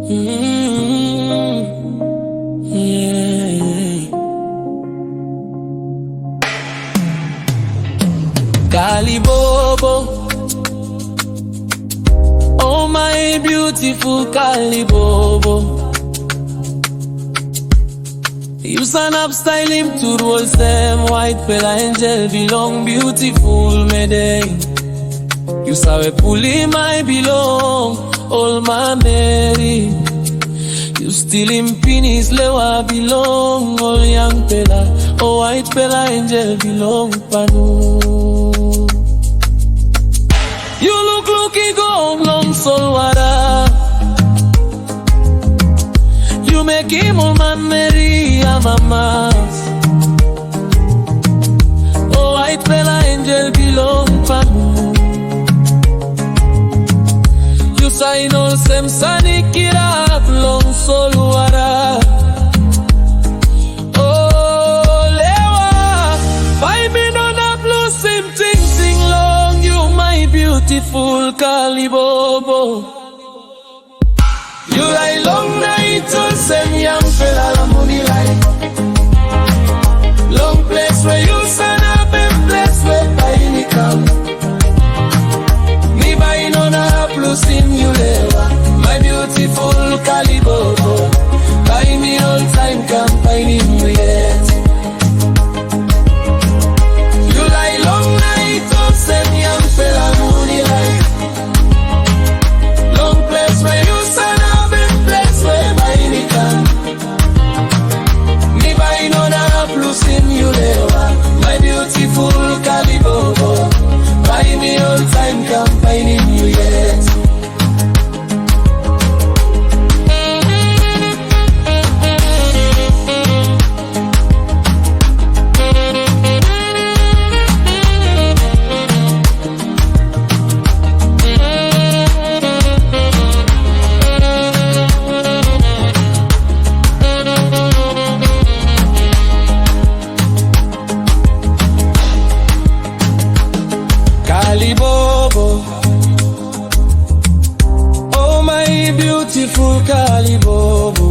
Yeah. Kali Bobo, oh my beautiful Kali Bobo. You stand up style him to roll them white fella angel belong beautiful me day. You sabe pull him I belong all my Mary. You still him penis lewa belong all young fella. Oh white fella angel belong panu. You look looky go long soul wada. You make him all my Mary and mamas. Oh white fella angel belong panu. You sign all sem sani kira long soul wada. Oh lewa, find me none of blue sim ting sing long. You my beautiful Kali Bobo. You lie long night all same young fella la money like. Long place where you stand up and place where by me come. Me by no na plus in you lewa. My beautiful Kali Bobo. By me all time come finding you yet. You lie long night all same young fella money like. Long place where you stand up and place where by me come. Me by no na plus in you lewa. My beautiful Kali Bobo. By me all time come finding you yet. Kali Bobo, oh my beautiful Kali Bobo.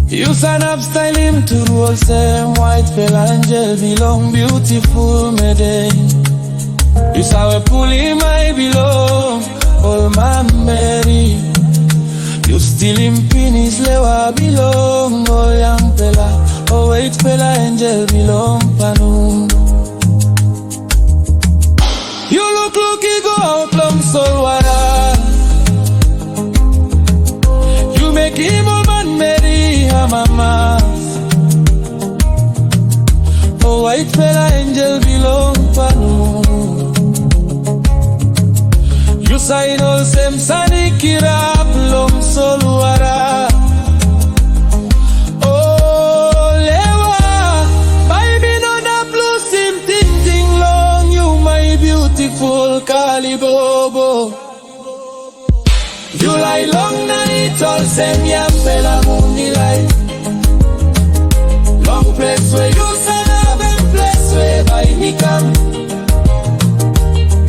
You stand up style him to roll same white fella angel belong beautiful me day. You saw a pull him I belong all my Mary. You still him penis lewa belong all young fella. Oh white fella angel belong panu. You look looky go out long soul wada. You make him all man Mary and mamas. Oh white fella angel belong panu. You sign all same sani kira long soul wada. Oh lewa, baby no na blue sim ting ting long. You my beautiful Kali Bobo. You lie long night all same young fella money light. Long place where you stand up and place where by me come.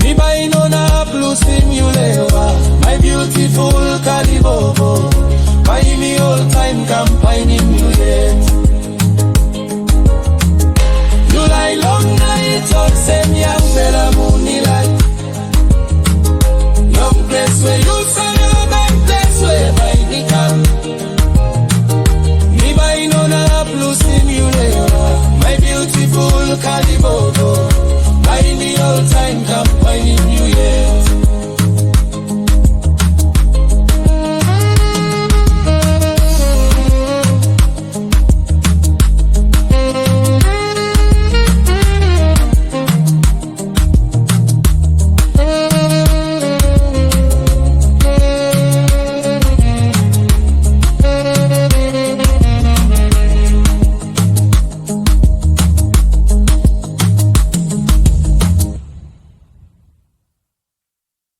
Me by no na blue sim you lewa. My beautiful Kali Bobo. By me all time come finding you yet. You lie long night all same young fella money light. Long place where you